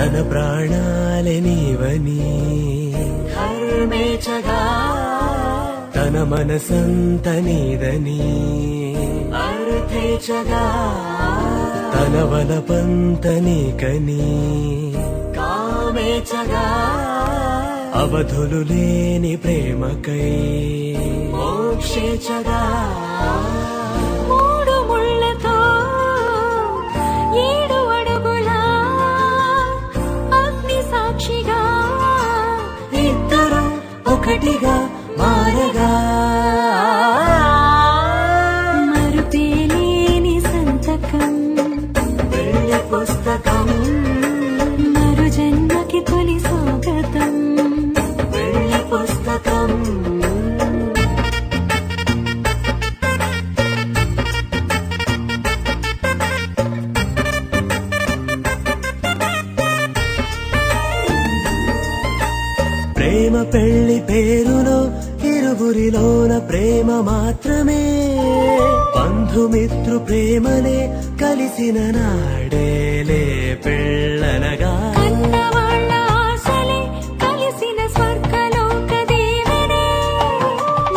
తన ప్రాణాలే నీవని హర్మేచగా తన మనసంత నీదని అర్థేచగా తన వలపంత నీకని కామేచగా అవధులు లేని ప్రేమకై మోక్షేచగా మూడు ముళ్ళతో 7 అడుగుల అగ్ని సాక్షిగా ఇద్దరు ఒకటిగా మారగా మరుపేలేని సంతకం వెళ్ళి పుస్తకం మరు జన్మకి తొలి స్వాగతం వెళ్ళి పుస్తకం ప్రేమ పెళ్లి పేరులో ఇరువురిలోన ప్రేమ మాత్రమే బంధుమిత్రు ప్రేమనే కలిసిన నాడేలే పెళ్ళనగా కన్నవాళ్ళ ఆశలే కలిసిన స్వర్గలోక దేవనే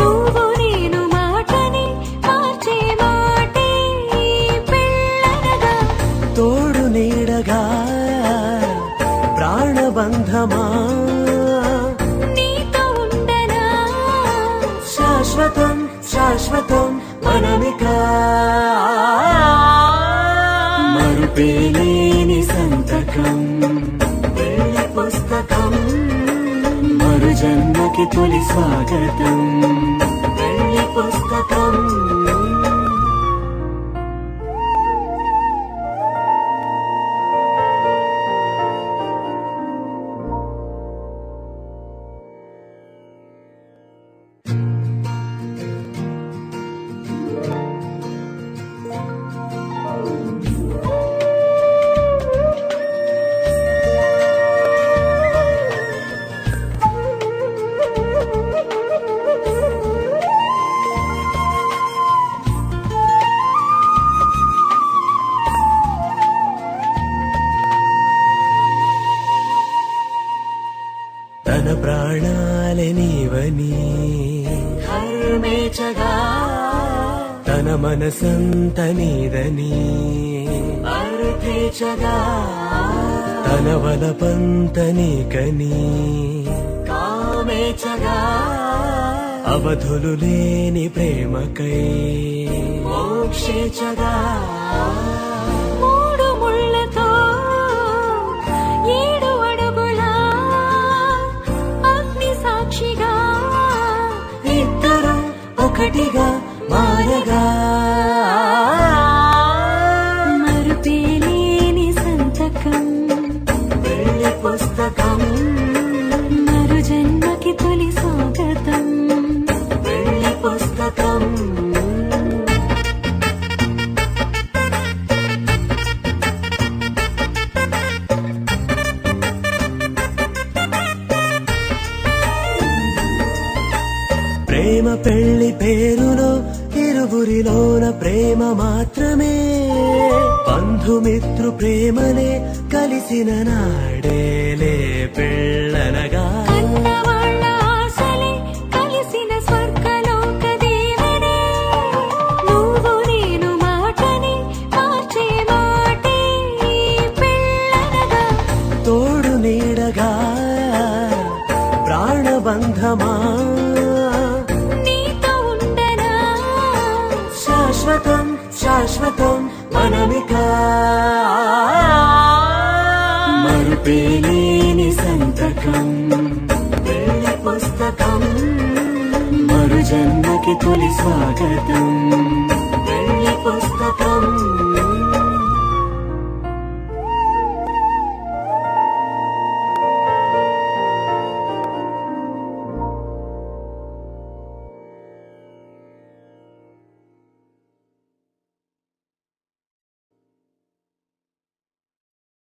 నువ్వు నేను మాటని మార్చే మాటే పెళ్ళనగా తోడు నీడగా ప్రాణబంధమా నీతో ఉండనా శాశ్వతం శాశ్వతం మనమిక మరుపేలేని సంతకం వెళ్ళి పుస్తకం మరు జన్మకి తొలి స్వాగతం వెళ్ళి పుస్తకం తన ప్రాణాలే నీవని హర్మేచగా తన మనసంత నీదని అర్థేచగా తన వలపంత నీకని కామేచగా అవధులు లేని ప్రేమకై మోక్షేచగా మూడు ముళ్ళతో 7 అడుగుల అగ్ని సాక్షిగా ఇద్దరు ఒకటిగా మారగా మరుపేలేని సంతకం వెళ్ళి పుస్తకం మరు జన్మకి తొలి స్వాగతం వెళ్ళి పుస్తకం ప్రేమ పెళ్లి పేరులో ఇరువురిలోన ప్రేమ మాత్రమే బంధుమిత్రు ప్రేమనే కలిసిన నాడేలే పెళ్ళనగా కన్నవాళ్ళ ఆశలే కలిసిన స్వర్గలోక దేవనే నువ్వు నేను మాటని మార్చే మాటే పెళ్ళనగా తోడు నీడగా ప్రాణబంధమా నీతో ఉండనా శాశ్వతం శాశ్వతం మనమిక మరుపేలేని సంతకం వెళ్ళి పుస్తకం మరు జన్మకి తొలి స్వాగతం వెళ్ళి పుస్తకం